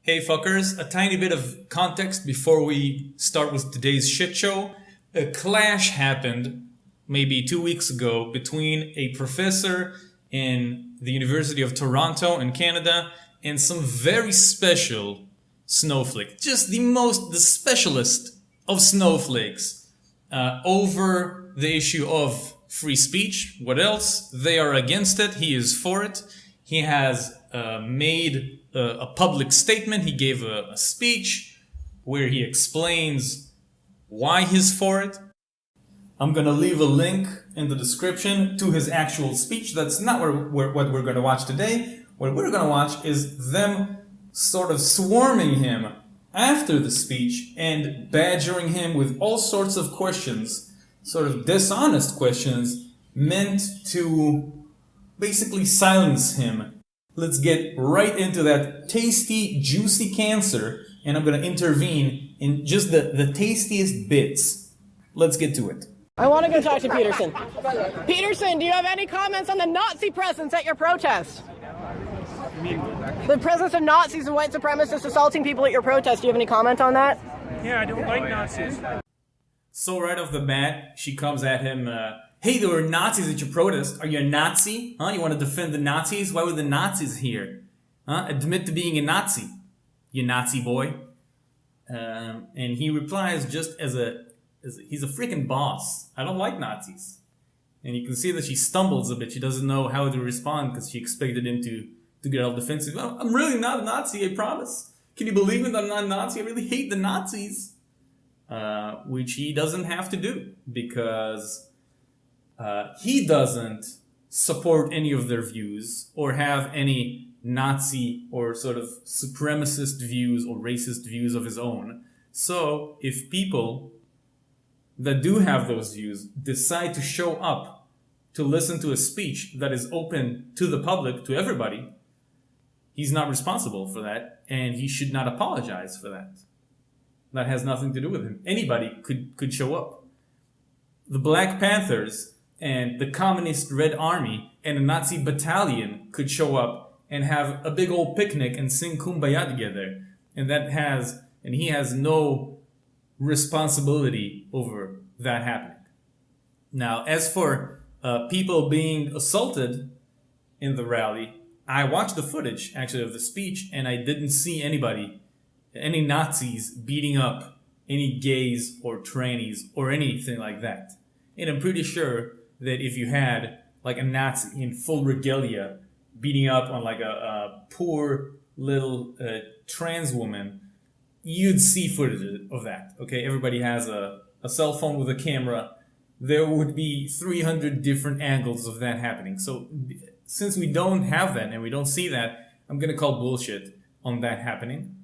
Hey fuckers, a tiny bit of context before we start with today's shit show. A clash happened maybe 2 weeks ago between a professor in the University of Toronto in Canada and some very special snowflake. Just the specialist of snowflakes over the issue of free speech. What else? They are against it. He is for it. He has made a public statement. He gave a speech where he explains why he's for it. I'm going to leave a link in the description to his actual speech. That's not what we're going to watch today. What we're going to watch is them sort of swarming him after the speech and badgering him with all sorts of questions, sort of dishonest questions meant to basically silence him. Let's get right into that tasty, juicy cancer, and I'm going to intervene in just the tastiest bits. Let's get to it. I want to go talk to Peterson. Peterson, do you have any comments on the Nazi presence at your protest? The presence of Nazis and white supremacists assaulting people at your protest. Do you have any comment on that? Yeah, I don't like Nazis. So right off the bat, she comes at him, hey, there were Nazis at your protest. Are you a Nazi? Huh? You want to defend the Nazis? Why were the Nazis here? Huh? Admit to being a Nazi, you Nazi boy. And he replies just as he's a freaking boss. I don't like Nazis. And you can see that she stumbles a bit. She doesn't know how to respond because she expected him to get all defensive. Oh, I'm really not a Nazi, I promise. Can you believe it? I'm not a Nazi. I really hate the Nazis. Which he doesn't have to do because he doesn't support any of their views or have any Nazi or sort of supremacist views or racist views of his own. So if people that do have those views decide to show up to listen to a speech that is open to the public, to everybody, he's not responsible for that, and he should not apologize for that. That has nothing to do with him. Anybody could show up. The Black Panthers and the Communist Red Army and a Nazi battalion could show up and have a big old picnic and sing Kumbaya together. And he has no responsibility over that happening. Now, as for people being assaulted in the rally, I watched the footage actually of the speech and I didn't see any Nazis beating up any gays or trannies or anything like that. And I'm pretty sure that if you had like a Nazi in full regalia beating up on like a poor little trans woman, you'd see footage of that. Okay, everybody has a cell phone with a camera. There would be 300 different angles of that happening. So since we don't have that and we don't see that, I'm going to call bullshit on that happening.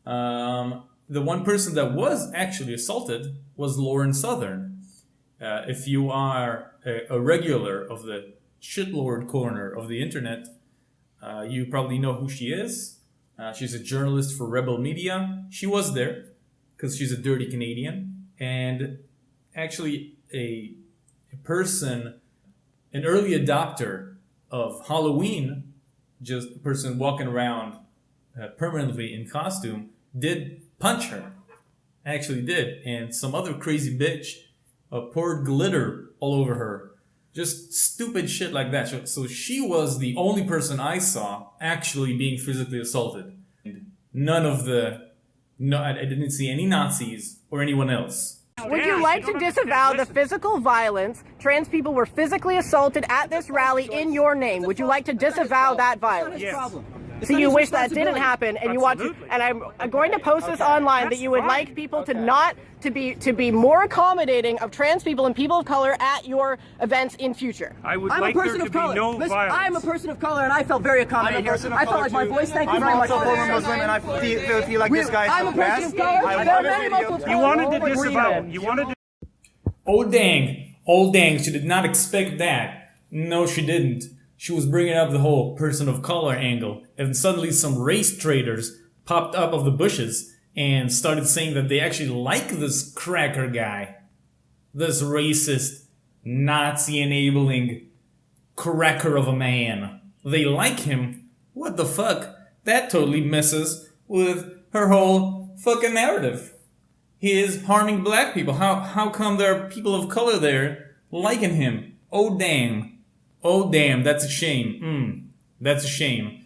The one person that was actually assaulted was Lauren Southern. If you are a regular of the shitlord corner of the internet, you probably know who she is. She's a journalist for Rebel Media. She was there because she's a dirty Canadian. And actually a person, an early adopter of Halloween, just a person walking around permanently in costume, did punch her. Actually did. And some other crazy bitch poured glitter all over her. Just stupid shit like that. So she was the only person I saw actually being physically assaulted. I didn't see any Nazis or anyone else. Would you like to disavow the physical violence? Trans people were physically assaulted at this rally in your name. Would you like to disavow that violence? Yes. So you wish that didn't happen, and you want to, and I'm going to post this online that you would like people to be more accommodating of trans people and people of color at your events in future. I would like there to be no violence. I'm a person of color, and I felt very accommodating here. I felt like my voice. Thank you very much. I'm also one of those women. I feel like this guy I'm a person of color. There are many multiple. You wanted to disavow. You wanted to. Oh dang, she did not expect that. No, she didn't. She was bringing up the whole person of color angle, and suddenly some race traders popped up of the bushes and started saying that they actually like this cracker guy, this racist, Nazi-enabling cracker of a man. They like him. What the fuck? That totally messes with her whole fucking narrative. He is harming black people. How come there are people of color there liking him? Oh damn. Oh damn, that's a shame. That's a shame.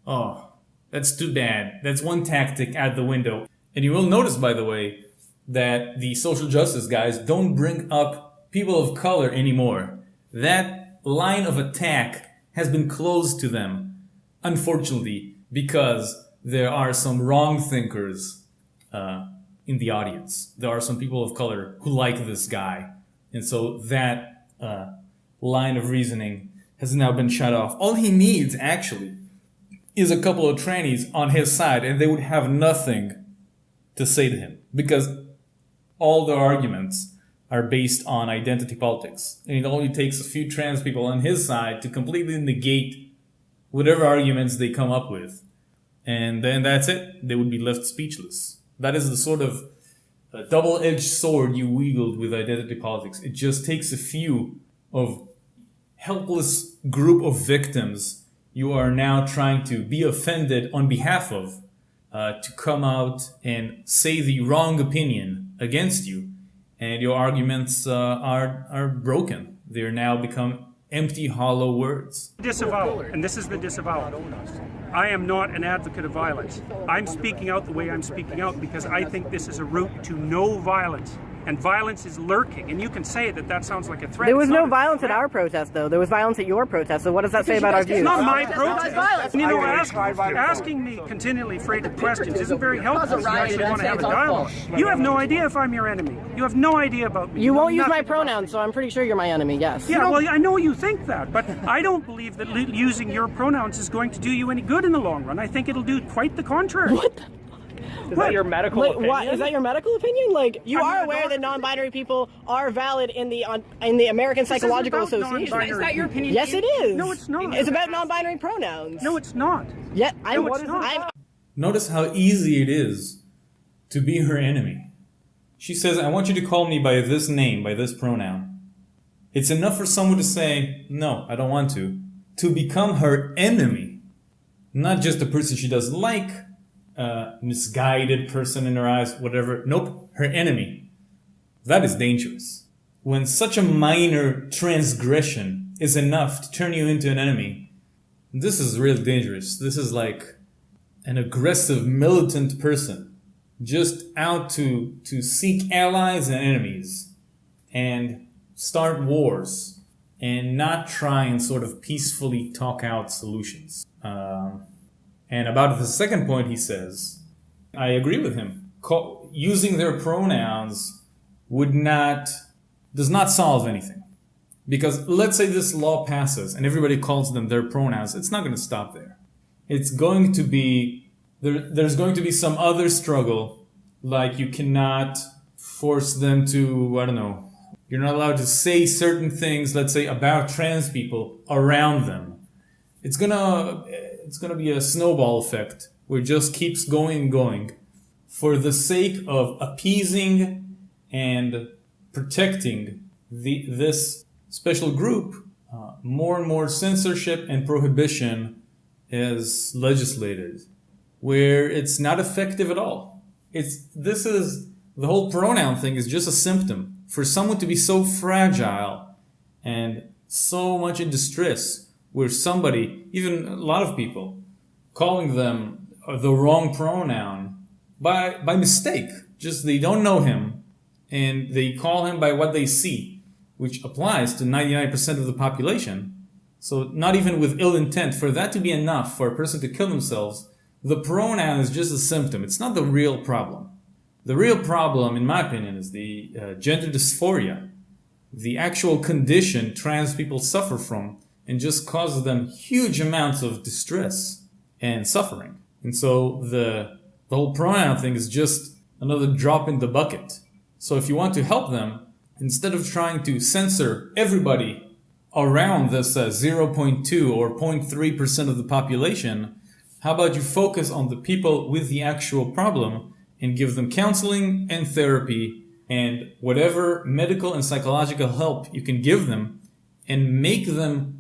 Oh, that's too bad. That's one tactic out the window. And you will notice, by the way, that the social justice guys don't bring up people of color anymore. That line of attack has been closed to them, unfortunately, because there are some wrong thinkers in the audience. There are some people of color who like this guy. And so that line of reasoning has now been shut off. All he needs, actually, is a couple of trannies on his side, and they would have nothing to say to him. Because all the arguments are based on identity politics. And it only takes a few trans people on his side to completely negate whatever arguments they come up with. And then that's it. They would be left speechless. That is the sort of double-edged sword you wield with identity politics. It just takes a few of helpless group of victims you are now trying to be offended on behalf of to come out and say the wrong opinion against you. And your arguments are broken. They're now become empty, hollow words. Disavow, and this is the disavowal. I am not an advocate of violence. I'm speaking out the way I'm speaking out because I think this is a route to no violence. And violence is lurking. And you can say that sounds like a threat. There was no violence at our protest, though. There was violence at your protest. So what does that say about our views? It's not my protest. You know, asking me continually freighted questions isn't very helpful if you actually want to have a dialogue. You have no idea if I'm your enemy. You have no idea about me. You won't use my pronouns, so I'm pretty sure you're my enemy, yes. Yeah, well, I know you think that, but I don't believe that using your pronouns is going to do you any good in the long run. I think it'll do quite the contrary. What the? Is that your medical opinion? What, is that your medical opinion? Like, you are aware that non-binary people are valid in the American Psychological Association. Is that your opinion? Yes, it is. No, it's not. It's about non-binary pronouns. No, it's not. Yeah, it's not. Notice how easy it is to be her enemy. She says, I want you to call me by this name, by this pronoun. It's enough for someone to say, no, I don't want to become her enemy. Not just a person she doesn't like, misguided person in her eyes, whatever. Nope, her enemy. That is dangerous. When such a minor transgression is enough to turn you into an enemy, this is really dangerous. This is like an aggressive, militant person just out to seek allies and enemies and start wars and not try and sort of peacefully talk out solutions. And about the second point, he says, I agree with him. Using their pronouns does not solve anything. Because let's say this law passes and everybody calls them their pronouns, it's not going to stop there. It's going to be, there's going to be some other struggle, like you cannot force them to, I don't know, you're not allowed to say certain things, let's say, about trans people around them. It's gonna be a snowball effect where it just keeps going for the sake of appeasing and protecting this special group. More and more censorship and prohibition is legislated where it's not effective at all. The whole pronoun thing is just a symptom for someone to be so fragile and so much in distress, where somebody, even a lot of people, calling them the wrong pronoun by mistake. Just they don't know him and they call him by what they see, which applies to 99% of the population. So not even with ill intent, for that to be enough for a person to kill themselves, the pronoun is just a symptom. It's not the real problem. The real problem, in my opinion, is the gender dysphoria, the actual condition trans people suffer from, and just causes them huge amounts of distress and suffering. And so the whole pronoun thing is just another drop in the bucket. So if you want to help them, instead of trying to censor everybody around this 0.2 or 0.3% of the population, how about you focus on the people with the actual problem and give them counseling and therapy and whatever medical and psychological help you can give them, and make them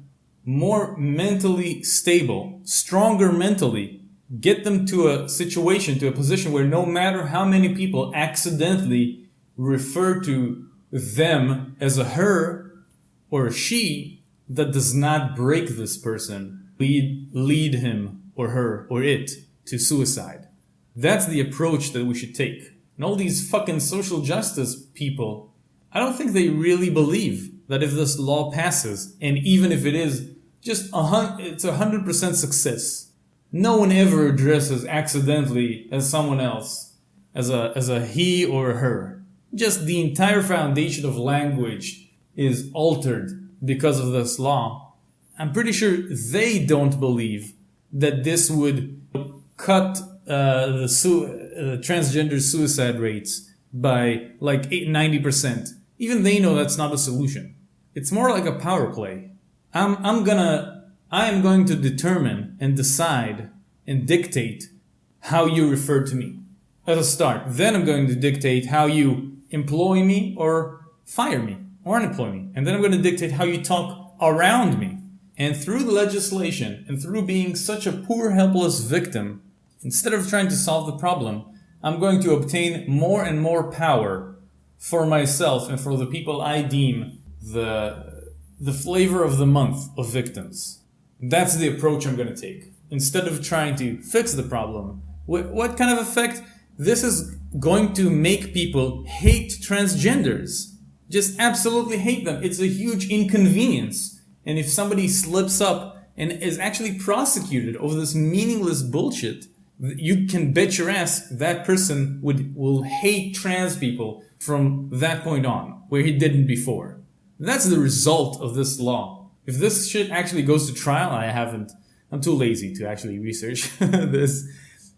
more mentally stable, stronger mentally, get them to a situation, to a position where no matter how many people accidentally refer to them as a her or a she, that does not break this person, lead him or her or it to suicide. That's the approach that we should take. And all these fucking social justice people, I don't think they really believe that if this law passes, and even if it is just it's 100% success, no one ever addresses accidentally as someone else, as a he or a her. Just the entire foundation of language is altered because of this law. I'm pretty sure they don't believe that this would cut the transgender suicide rates by like 90%. Even they know that's not a solution. It's more like a power play. I am going to determine and decide and dictate how you refer to me as a start. Then I'm going to dictate how you employ me or fire me or unemploy me. And then I'm going to dictate how you talk around me. And through the legislation and through being such a poor, helpless victim, instead of trying to solve the problem, I'm going to obtain more and more power for myself and for the people I deem the flavor of the month of victims. That's the approach I'm going to take. Instead of trying to fix the problem, what kind of effect? This is going to make people hate transgenders. Just absolutely hate them. It's a huge inconvenience. And if somebody slips up and is actually prosecuted over this meaningless bullshit, you can bet your ass that person will hate trans people from that point on, where he didn't before. That's the result of this law. If this shit actually goes to trial, I'm too lazy to actually research this.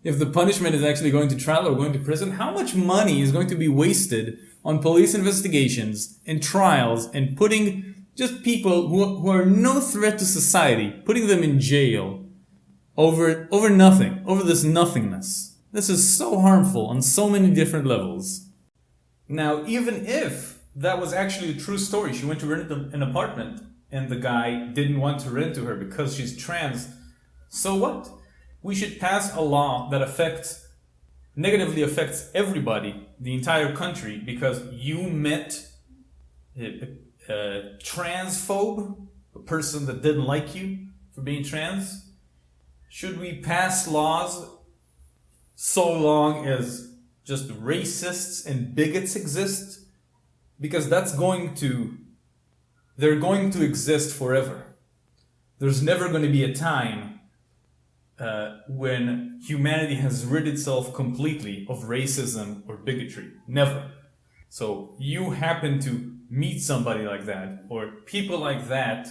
If the punishment is actually going to trial or going to prison, how much money is going to be wasted on police investigations and trials and putting just people who are no threat to society, putting them in jail over nothing, over this nothingness. This is so harmful on so many different levels. Now, even if that was actually a true story, she went to rent an apartment and the guy didn't want to rent to her because she's trans, so what? We should pass a law that negatively affects everybody, the entire country, because you met a transphobe, a person that didn't like you for being trans. Should we pass laws so long as just racists and bigots exist? Because they're going to exist forever. There's never going to be a time when humanity has rid itself completely of racism or bigotry. Never. So you happen to meet somebody like that, or people like that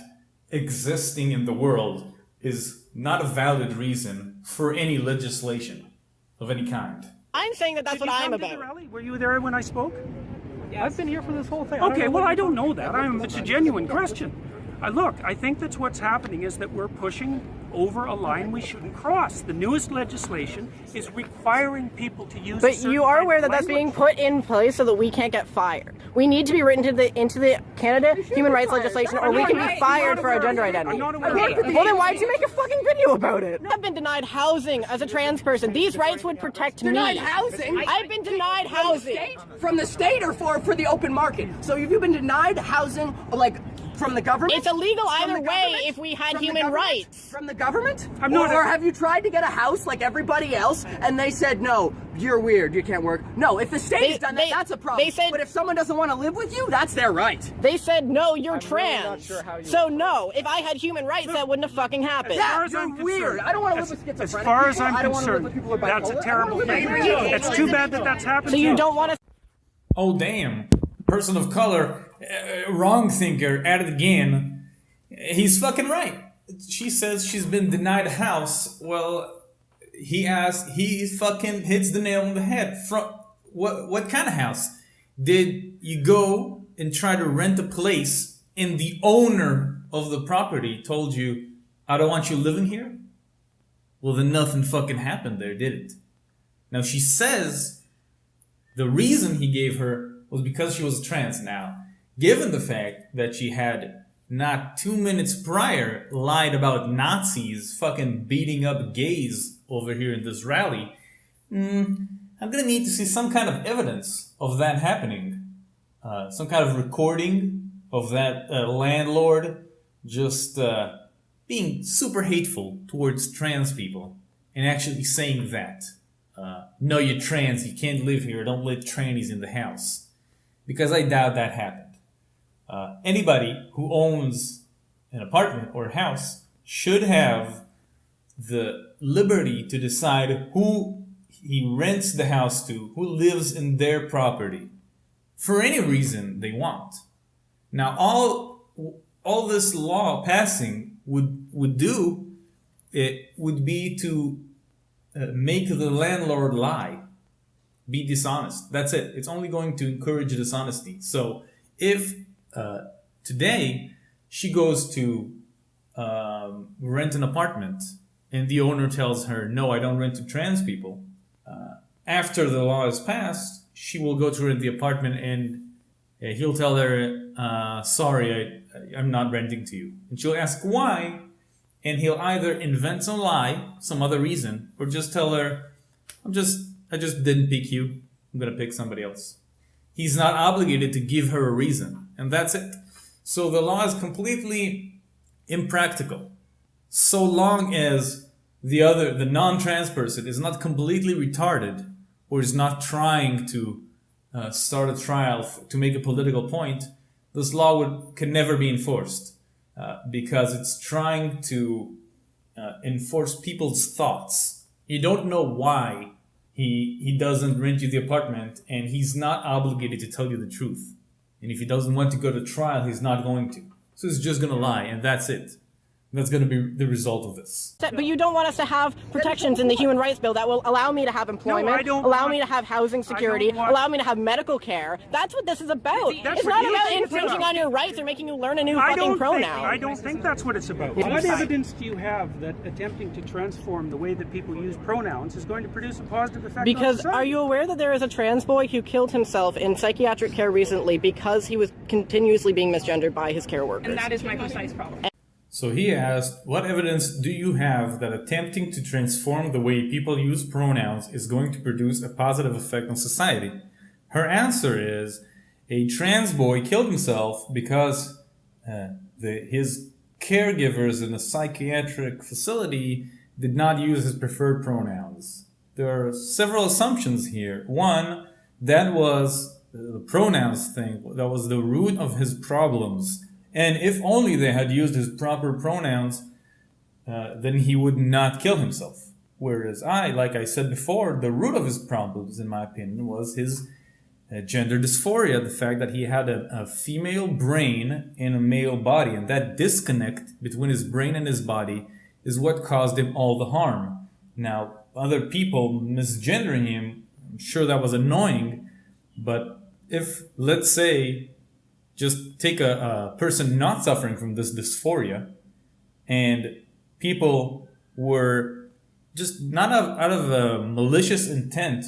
existing in the world, is not a valid reason for any legislation of any kind. I'm saying that that's what I'm about. Were you there when I spoke? Yeah, I've been here for this whole thing. Okay, well, I don't know that. It's a genuine question. Look, I think that's what's happening is that we're pushing over a line we shouldn't cross. The newest legislation is requiring people to use. But you are aware that that's being put in place so that we can't get fired. We need to be written into the Canada human rights legislation, or we can be fired for our gender identity. I'm not aware of that. Well, then why'd you make a fucking video about it? I've been denied housing as a trans person. These rights would protect me. Denied housing? I've been denied housing. From the state or for the open market? So have you been denied housing, like, from the government? It's illegal either way if we had human rights. From the government? I'm not or have you tried to get a house like everybody else and they said, no, you're weird, you can't work? No, if the state's done that, that's a problem. They said, but if someone doesn't want to live with you, that's their right. They said, no, you're trans. Really so no, if I had human rights, that wouldn't have fucking happened. Yeah, you're weird. I don't want to live with schizophrenic As far as people. I'm concerned, that's a terrible thing. It's too bad that that's happened. So you don't want to... Oh damn, person of color, wrong thinker, at it again. He's fucking right. She says she's been denied a house. Well, he fucking hits the nail on the head. From what kind of house? Did you go and try to rent a place and the owner of the property told you, I don't want you living here? Well, then nothing fucking happened there, did it? Now she says the reason he gave her was because she was trans. Now, given the fact that she had not 2 minutes prior lied about Nazis fucking beating up gays over here in this rally, I'm gonna need to see some kind of evidence of that happening. Some kind of recording of that landlord just being super hateful towards trans people and actually saying that. No, you're trans, you can't live here, don't let trannies in the house. Because I doubt that happened. Anybody who owns an apartment or a house should have the liberty to decide who he rents the house to, who lives in their property, for any reason they want. Now, all this law passing would do, it would be to make the landlord lie, be dishonest. That's it. It's only going to encourage dishonesty. So if today she goes to rent an apartment and the owner tells her, no, I don't rent to trans people, after the law is passed, she will go to rent the apartment and he'll tell her, sorry, I'm not renting to you. And she'll ask why, and he'll either invent some lie, some other reason, or just tell her, I just didn't pick you. I'm going to pick somebody else. He's not obligated to give her a reason, and that's it. So the law is completely impractical. So long as the non-trans person is not completely retarded or is not trying to start a trial to make a political point, this law can never be enforced because it's trying to enforce people's thoughts. You don't know why he doesn't rent you the apartment, and he's not obligated to tell you the truth. And if he doesn't want to go to trial, he's not going to. So he's just going to lie, and that's it. That's going to be the result of this. But you don't want us to have protections in the Human Rights Bill that will allow me to have employment, allow me to have housing security, allow me to have medical care. That's what this is about. It's not about infringing on your rights or making you learn a new fucking pronoun. I don't think that's what it's about. What evidence do you have that attempting to transform the way that people use pronouns is going to produce a positive effect on society? Are you aware that there is a trans boy who killed himself in psychiatric care recently because he was continuously being misgendered by his care workers? And that is my precise problem. So he asked, what evidence do you have that attempting to transform the way people use pronouns is going to produce a positive effect on society? Her answer is, a trans boy killed himself because his caregivers in a psychiatric facility did not use his preferred pronouns. There are several assumptions here. One, that was the pronouns thing, that was the root of his problems. And if only they had used his proper pronouns, then he would not kill himself. Whereas like I said before, the root of his problems, in my opinion, was his gender dysphoria, the fact that he had a female brain in a male body. And that disconnect between his brain and his body is what caused him all the harm. Now, other people misgendering him, I'm sure that was annoying. But if, let's say, just take a person not suffering from this dysphoria, and people were just not out of a malicious intent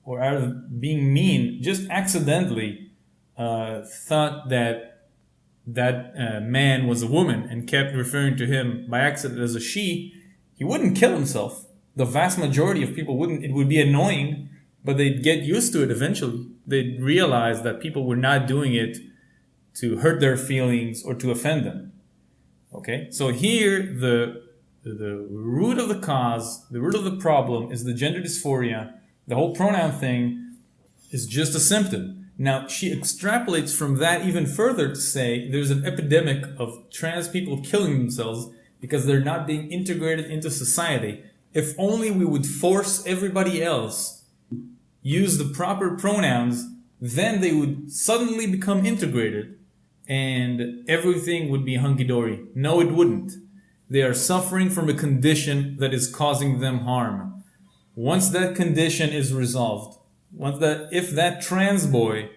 or out of being mean, just accidentally thought that man was a woman and kept referring to him by accident as a she, he wouldn't kill himself. The vast majority of people wouldn't. It would be annoying, but they'd get used to it eventually. They'd realize that people were not doing it to hurt their feelings or to offend them. Okay? So here, the root of the cause, the root of the problem is the gender dysphoria. The whole pronoun thing is just a symptom. Now, she extrapolates from that even further to say there's an epidemic of trans people killing themselves because they're not being integrated into society. If only we would force everybody else use the proper pronouns, then they would suddenly become integrated and everything would be hunky-dory. No, it wouldn't. They are suffering from a condition that is causing them harm. Once that condition is resolved, if that trans boy,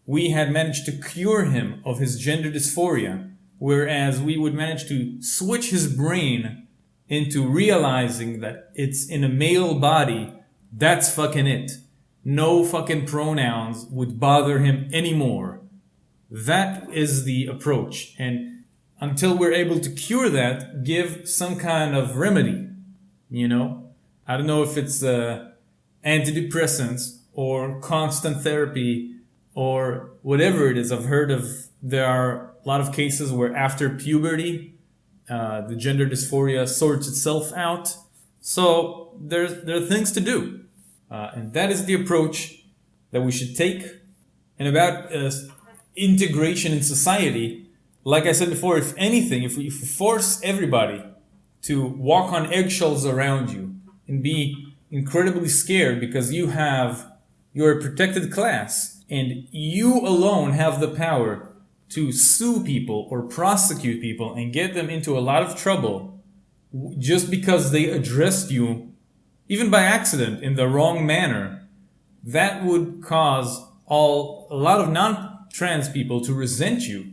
we had managed to cure him of his gender dysphoria, whereas we would manage to switch his brain into realizing that it's in a male body, that's fucking it. No fucking pronouns would bother him anymore. That is the approach. And until we're able to cure that, give some kind of remedy, you know? I don't know if it's antidepressants or constant therapy or whatever it is. I've heard there are a lot of cases where after puberty, the gender dysphoria sorts itself out. So there are things to do. And that is the approach that we should take. And about integration in society, like I said before, if anything, if we force everybody to walk on eggshells around you and be incredibly scared because you're a protected class and you alone have the power to sue people or prosecute people and get them into a lot of trouble just because they addressed you, even by accident, in the wrong manner, that would cause a lot of non-trans people to resent you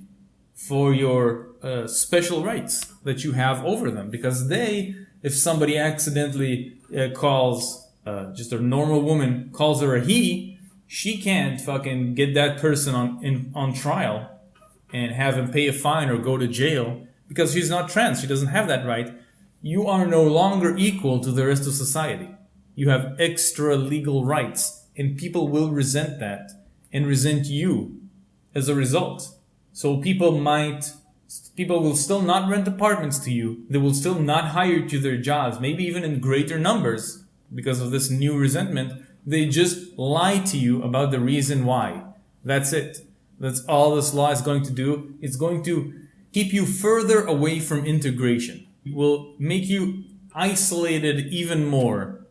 for your special rights that you have over them. Because if somebody accidentally calls, just a normal woman calls her a he, she can't fucking get that person on trial and have him pay a fine or go to jail because she's not trans. She doesn't have that right. You are no longer equal to the rest of society. You have extra legal rights, and people will resent that and resent you as a result. So people will still not rent apartments to you. They will still not hire you to their jobs, maybe even in greater numbers because of this new resentment. They just lie to you about the reason why. That's it. That's all this law is going to do. It's going to keep you further away from integration. It will make you isolated even more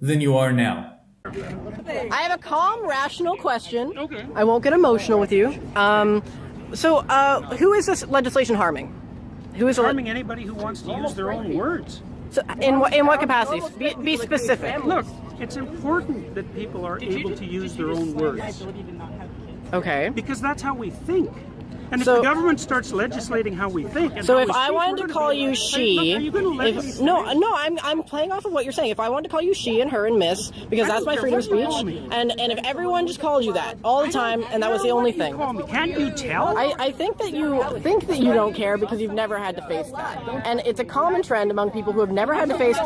than you are now. I have a calm, rational question. Okay. I won't get emotional with you. So, who is this legislation harming? Who is Harming anybody who wants to use their own words. So, in what capacities? Be specific. Look, it's important that people are able to use their own words Okay. because that's how we think. And if So- the government starts legislating how we think, and So how if we I speak, wanted we're to gonna call be- you Hey, she, look, are you going to let me no, I'm playing off of what you're saying. If I wanted to call you she and her and miss, because I that's don't my care freedom of what you speech, call me. and if everyone just called you that all the time, and that was the only thing. Call me. Can't you tell? I think that you don't care because you've never had to face that, and it's a common trend among people who have never had to face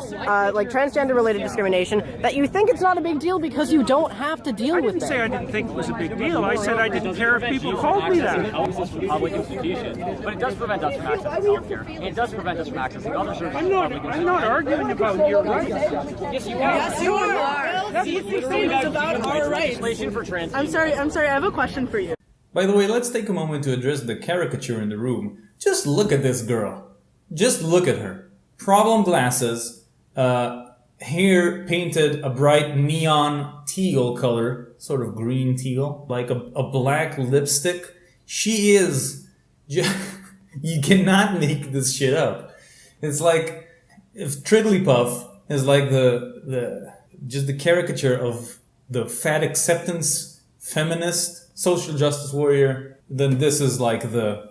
like transgender related discrimination that you think it's not a big deal because you don't have to deal I with didn't say I it. didn't think it was a big deal. I said I didn't care if people called me that. Access to public institutions, but it does prevent us from accessing healthcare. It does prevent us from accessing other services. I'm not arguing about your rights. Yes, you are. Yes, you are. These statements about our rights. Legislation for trans. I'm sorry. I have a question for you. By the way, let's take a moment to address the caricature in the room. Just look at this girl. Just look at her. Problem glasses, hair painted a bright neon teal color, sort of green teal, like a black lipstick. She is... You cannot make this shit up. It's like if Trigglypuff is like the caricature of the fat acceptance feminist social justice warrior, then this is like the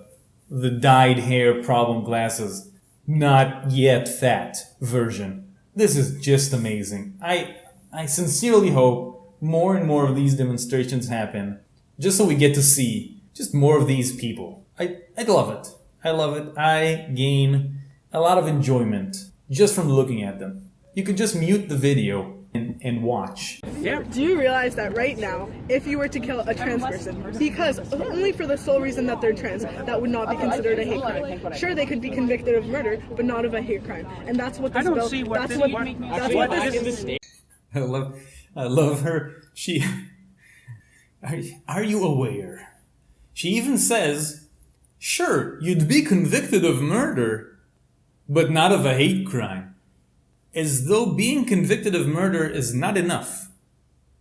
dyed hair problem glasses not yet fat version. This is just amazing. I sincerely hope more and more of these demonstrations happen just so we get to see just more of these people. I love it. I love it. I gain a lot of enjoyment just from looking at them. You could just mute the video and watch. Yeah. Do you realize that right now, if you were to kill a trans person, because only for the sole reason that they're trans, that would not be considered a hate crime. Sure, they could be convicted of murder, but not of a hate crime. And that's what this I don't bill. see what That's this- what. what- That's what this is. I love her. She... Are you aware? She even says, sure, you'd be convicted of murder, but not of a hate crime. As though being convicted of murder is not enough.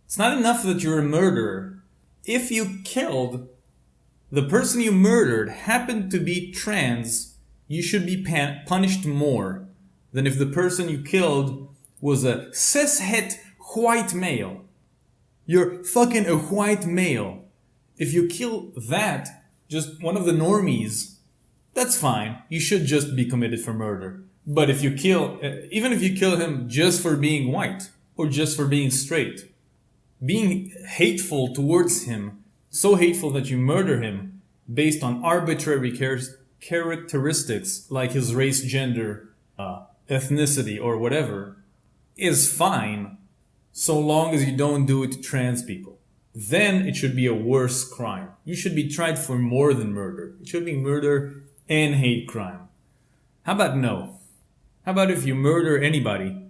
It's not enough that you're a murderer. If you killed the person you murdered happened to be trans, you should be punished more than if the person you killed was a cishet white male. You're fucking a white male. If you kill that, just one of the normies, that's fine. You should just be committed for murder. But if you kill, even if you kill him just for being white or just for being straight, being hateful towards him, so hateful that you murder him based on arbitrary characteristics like his race, gender, ethnicity, or whatever is fine so long as you don't do it to trans people. Then it should be a worse crime. You should be tried for more than murder. It should be murder and hate crime. How about no? How about if you murder anybody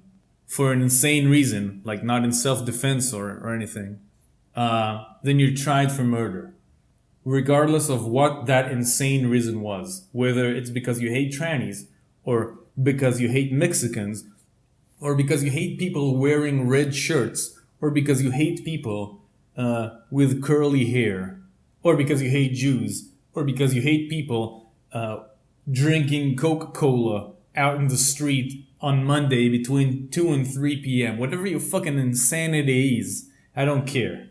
for an insane reason, like not in self-defense or anything, then you're tried for murder, regardless of what that insane reason was, whether it's because you hate trannies, or because you hate Mexicans, or because you hate people wearing red shirts, or because you hate people with curly hair, or because you hate Jews, or because you hate people drinking Coca-Cola out in the street on Monday between 2 and 3 p.m. Whatever your fucking insanity is, I don't care.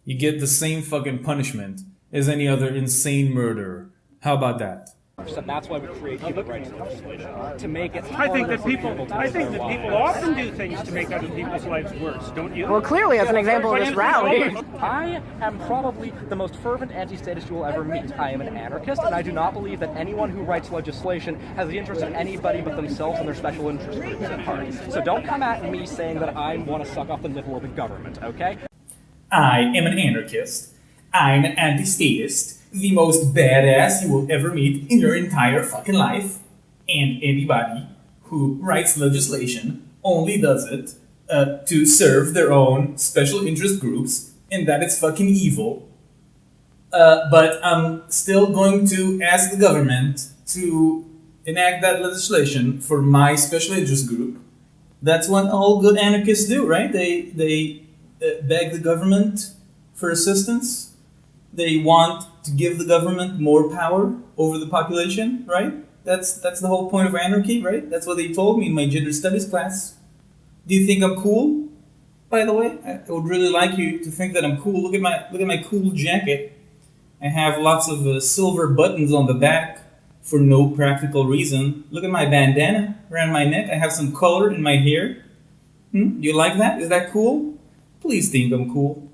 You get the same fucking punishment as any other insane murderer. How about that? And that's why we create human rights legislation to make it. I think that people often do things to make other people's lives worse, don't you? Well, clearly, as an example of this rally. I am probably the most fervent anti-statist you will ever meet. I am an anarchist, and I do not believe that anyone who writes legislation has the interest of anybody but themselves and their special interest groups at heart. So don't come at me saying that I want to suck off the nipple of the government, okay? I am an anarchist. I'm an anti-statist. The most badass you will ever meet in your entire fucking life. And anybody who writes legislation only does it to serve their own special interest groups, and that it's fucking evil. But I'm still going to ask the government to enact that legislation for my special interest group. That's what all good anarchists do, right? They beg the government for assistance. They want to give the government more power over the population, right? That's the whole point of anarchy, right? That's what they told me in my gender studies class. Do you think I'm cool? By the way, I would really like you to think that I'm cool. Look at my cool jacket. I have lots of silver buttons on the back for no practical reason. Look at my bandana around my neck. I have some color in my hair. Do you like that? Is that cool? Please think I'm cool.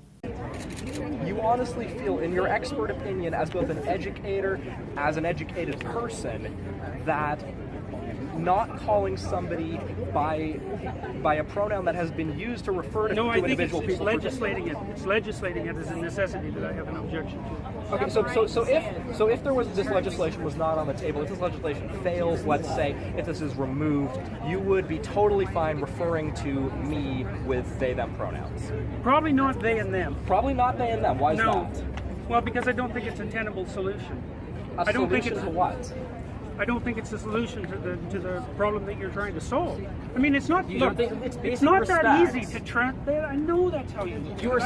You honestly feel, in your expert opinion, as both an educator, as an educated person, that not calling somebody by a pronoun that has been used to refer to individual people. Legislating it. It's legislating it as a necessity that I have an objection to. Okay, so if there was this legislation was not on the table, if this legislation fails, let's say, if this is removed, you would be totally fine referring to me with they them pronouns. Probably not they and them. Probably not they and them. Why is No. that? Well, because I don't think it's a tenable solution. A I don't think solution it's to what? I don't think it's a solution to the problem that you're trying to solve. I mean, it's not. You Look, don't think it's not respect. that easy to track that. I know that's how you. You were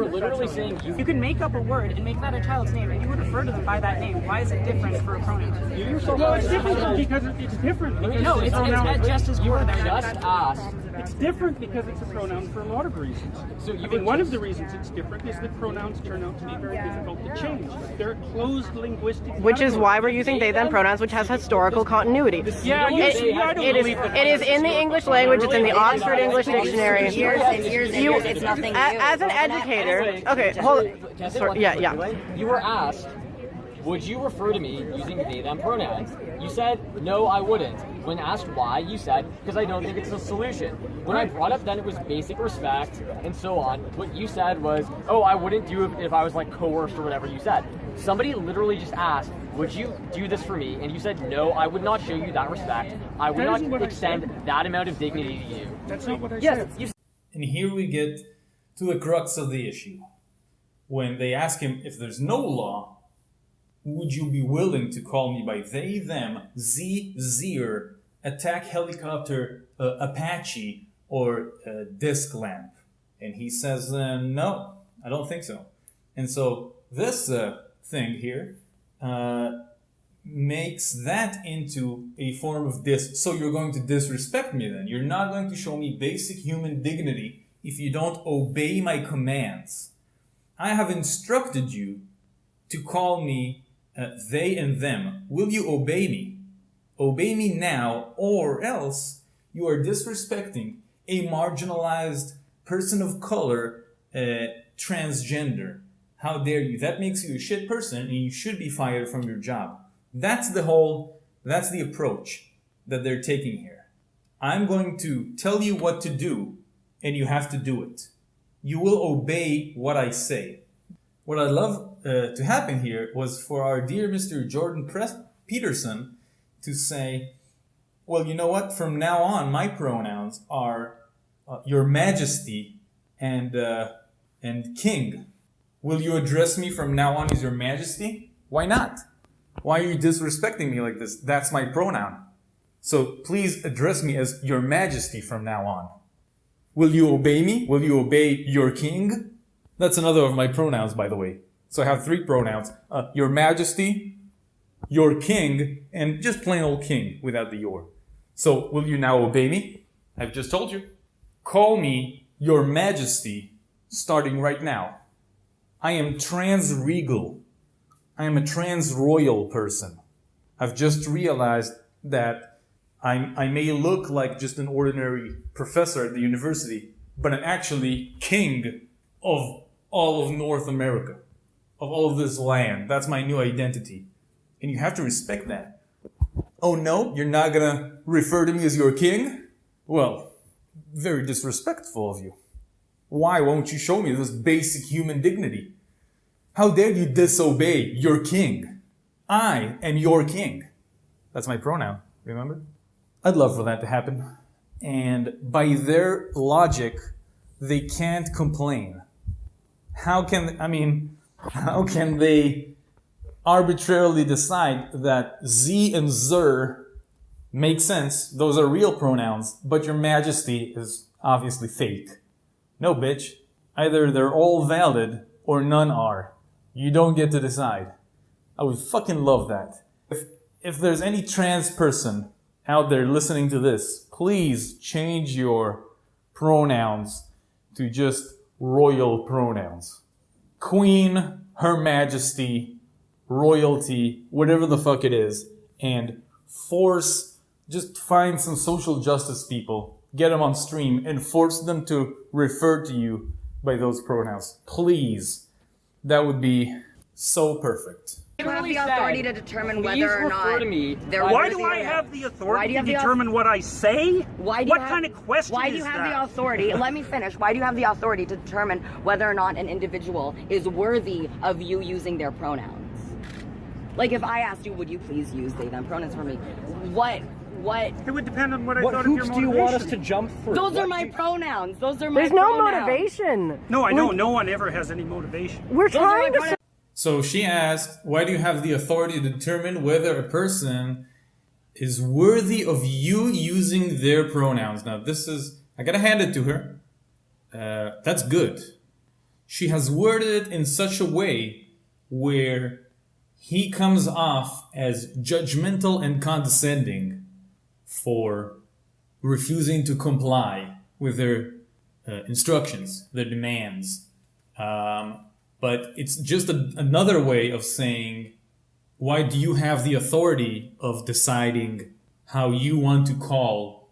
literally saying You can make up a word and make that a child's name, and you would refer to them by that name. Why is it different for a pronoun? you yourself. Well, it's different because it's different. Because No, it's it's a pronoun. just as You were important. just asked. It's different because it's a pronoun for a lot of reasons. So you I were mean, one of just- the reasons it's different is that pronouns turn out to be very difficult to change. They're closed linguistic. Which is why we're categories. using they them pronouns, which has historical continuity. Yeah, You you don't see, say- I don't It is, believe that. it is in the English language, it's in the Oxford English Dictionary. Years and years and years, it's nothing new. As an educator, okay, hold on. Sorry, yeah. You were asked, would you refer to me using they them pronouns? You said, no, I wouldn't. When asked why, you said, because I don't think it's a solution. When I brought up then it was basic respect and so on, what you said was, oh, I wouldn't do it if I was like coerced or whatever you said. Somebody literally just asked, would you do this for me? And you said, no, I would not show you that respect. I would That isn't what not I extend said. that amount of dignity to you. That's not what I Yes, said. you And here we get to the crux of the issue. When they ask him, if there's no law, would you be willing to call me by they, them, zir, attack helicopter, Apache, or disc lamp? And he says, no, I don't think so. And so this thing here makes that into a form of so you're going to disrespect me then. You're not going to show me basic human dignity if you don't obey my commands. I have instructed you to call me they and them. Will you obey me? Obey me now, or else you are disrespecting a marginalized person of color, transgender. How dare you? That makes you a shit person and you should be fired from your job. That's the approach that they're taking here. I'm going to tell you what to do, and you have to do it. You will obey what I say. What I'd love to happen here was for our dear Mr. Jordan Peterson to say, well, you know what? From now on, my pronouns are Your Majesty and King. Will you address me from now on as Your Majesty? Why not? Why are you disrespecting me like this? That's my pronoun. So please address me as Your Majesty from now on. Will you obey me? Will you obey your king? That's another of my pronouns, by the way. So I have 3 pronouns. Your Majesty, your king, and just plain old king without the your. So will you now obey me? I've just told you. Call me Your Majesty starting right now. I am trans-regal. I am a trans-royal person. I've just realized that I may look like just an ordinary professor at the university, but I'm actually king of all of North America, of all of this land. That's my new identity. And you have to respect that. Oh no, you're not gonna refer to me as your king? Well, very disrespectful of you. Why won't you show me this basic human dignity? How dare you disobey your king? I am your king. That's my pronoun, remember? I'd love for that to happen. And by their logic, they can't complain. How can they arbitrarily decide that Z and Zer make sense? Those are real pronouns, but Your Majesty is obviously fake. No, bitch. Either they're all valid or none are. You don't get to decide. I would fucking love that. If there's any trans person out there listening to this, please change your pronouns to just royal pronouns. Queen, Her Majesty, royalty, whatever the fuck it is, and just find some social justice people, get them on stream, and force them to refer to you by those pronouns. Please. That would be so perfect. You have the authority to determine whether or not Why do I have the authority to determine what I say? What kind of question is that? Why do you have the authority? Let me finish. Why do you have the authority to determine whether or not an individual is worthy of you using their pronouns? Like if I asked you, would you please use they them pronouns for me? What? It would depend on what I thought of your hoops motivation. do you want us to jump through? Those are my pronouns. Those are my There's pronouns. no motivation. No, I know. No one ever has any motivation. We're trying to... So she asked, why do you have the authority to determine whether a person is worthy of you using their pronouns? Now I gotta hand it to her. That's good. She has worded it in such a way where he comes off as judgmental and condescending for refusing to comply with their instructions, their demands. But it's just another way of saying, why do you have the authority of deciding how you want to call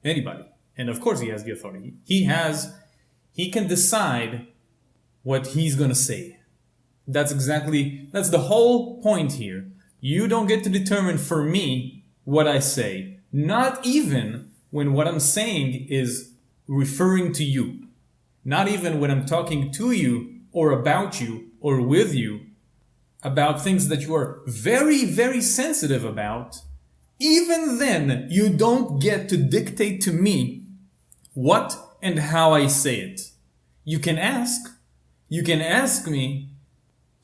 anybody? And of course he has the authority. He can decide what he's going to say. That's the whole point here. You don't get to determine for me what I say. Not even when what I'm saying is referring to you. Not even when I'm talking to you or about you or with you about things that you are very, very sensitive about. Even then, you don't get to dictate to me what and how I say it. You can ask me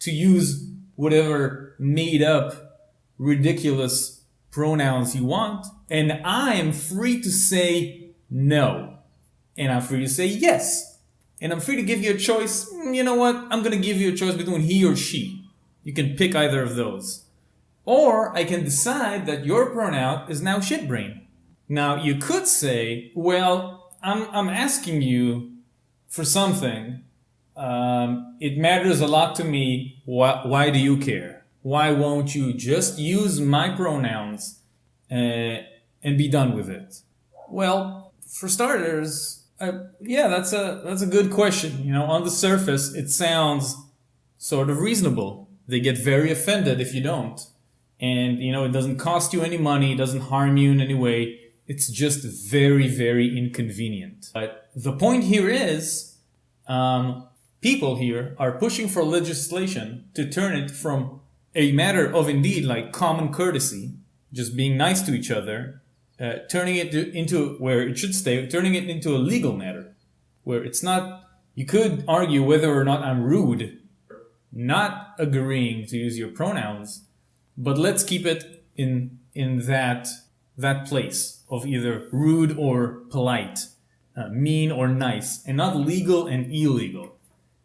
to use whatever made up, ridiculous pronouns you want, and I am free to say no. And I'm free to say yes. And I'm free to give you a choice. You know what? I'm going to give you a choice between he or she. You can pick either of those. Or I can decide that your pronoun is now shitbrain. Now, you could say, well, I'm asking you for something. It matters a lot to me. Why do you care? Why won't you just use my pronouns and be done with it? Well, for starters, yeah, that's a good question. You know, on the surface, it sounds sort of reasonable. They get very offended if you don't. And, it doesn't cost you any money, it doesn't harm you in any way. It's just very, very inconvenient. But the point here is, people here are pushing for legislation to turn it from a matter of indeed like common courtesy, just being nice to each other, turning it into where it should stay, turning it into a legal matter, where it's not, you could argue whether or not I'm rude, not agreeing to use your pronouns, but let's keep it in that place of either rude or polite, mean or nice, and not legal and illegal.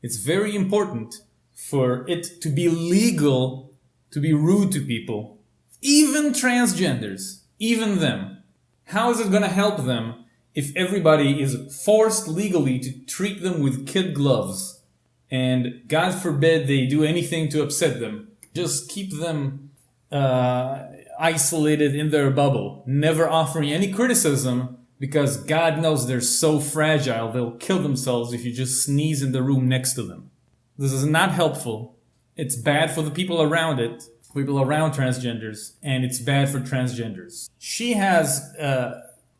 It's very important for it to be legal to be rude to people, even transgenders, even them. How is it going to help them if everybody is forced legally to treat them with kid gloves, and God forbid they do anything to upset them? Just keep them isolated in their bubble, never offering any criticism, because God knows they're so fragile they'll kill themselves if you just sneeze in the room next to them. This is not helpful. It's bad for the people around it, people around transgenders, and it's bad for transgenders.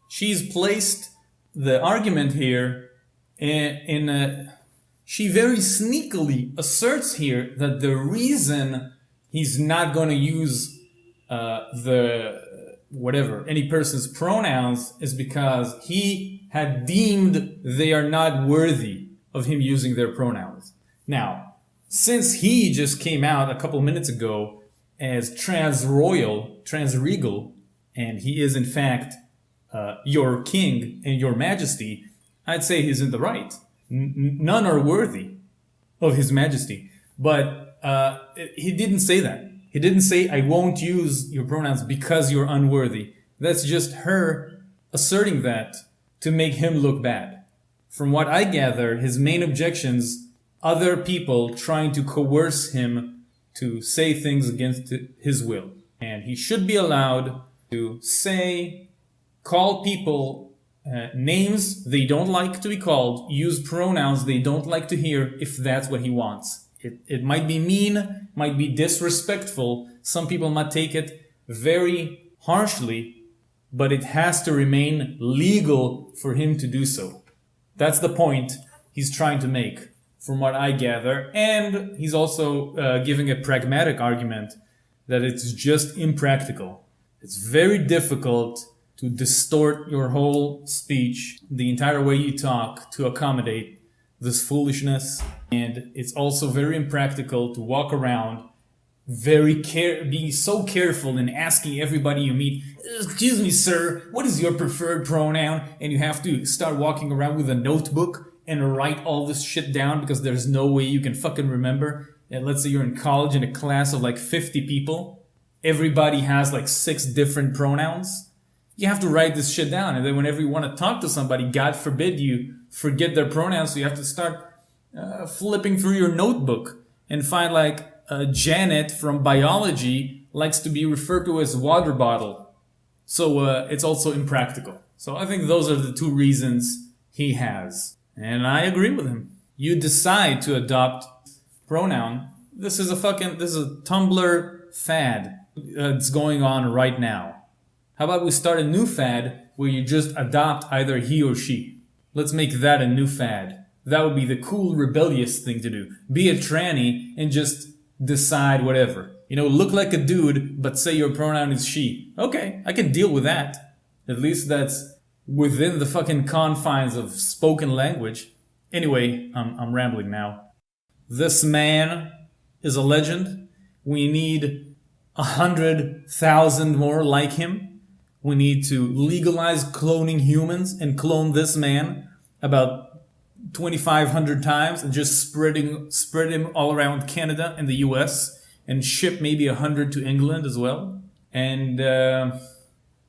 She's placed the argument here she very sneakily asserts here that the reason he's not going to use any person's pronouns is because he had deemed they are not worthy of him using their pronouns. Now, since he just came out a couple minutes ago as transregal, and he is in fact your king and your majesty, I'd say he's in the right. None are worthy of his majesty. But he didn't say that. He didn't say, I won't use your pronouns because you're unworthy. That's just her asserting that to make him look bad. From what I gather, his main objections, other people trying to coerce him to say things against his will. And he should be allowed to call people names they don't like to be called, use pronouns they don't like to hear if that's what he wants. It might be mean, might be disrespectful. Some people might take it very harshly, but it has to remain legal for him to do so. That's the point he's trying to make, from what I gather. And he's also giving a pragmatic argument that it's just impractical. It's very difficult to distort your whole speech, the entire way you talk, to accommodate this foolishness. And it's also very impractical to walk around being so careful in asking everybody you meet, excuse me, sir, what is your preferred pronoun? And you have to start walking around with a notebook and write all this shit down because there's no way you can fucking remember. And let's say you're in college in a class of like 50 people. Everybody has like 6 different pronouns. You have to write this shit down. And then whenever you want to talk to somebody, God forbid you forget their pronouns, so you have to start flipping through your notebook and find like Janet from biology likes to be referred to as water bottle. So it's also impractical. So I think those are the 2 reasons he has. And I agree with him. You decide to adopt pronoun. This is a Tumblr fad that's going on right now. How about we start a new fad where you just adopt either he or she? Let's make that a new fad. That would be the cool, rebellious thing to do. Be a tranny and just decide whatever. Look like a dude, but say your pronoun is she. Okay, I can deal with that. At least that's within the fucking confines of spoken language. Anyway, I'm rambling now. This man is a legend. We need 100,000 more like him. We need to legalize cloning humans and clone this man about 2,500 times and just spread him all around Canada and the US and ship maybe 100 to England as well. And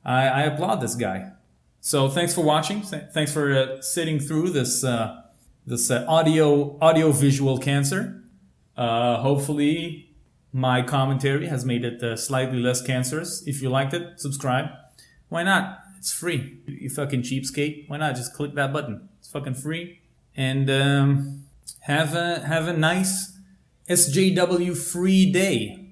I applaud this guy. So thanks for watching. Thanks for sitting through this audio visual cancer. Hopefully my commentary has made it slightly less cancerous. If you liked it, subscribe. Why not? It's free. You fucking cheapskate. Why not? Just click that button. It's fucking free. And have a nice SJW free day.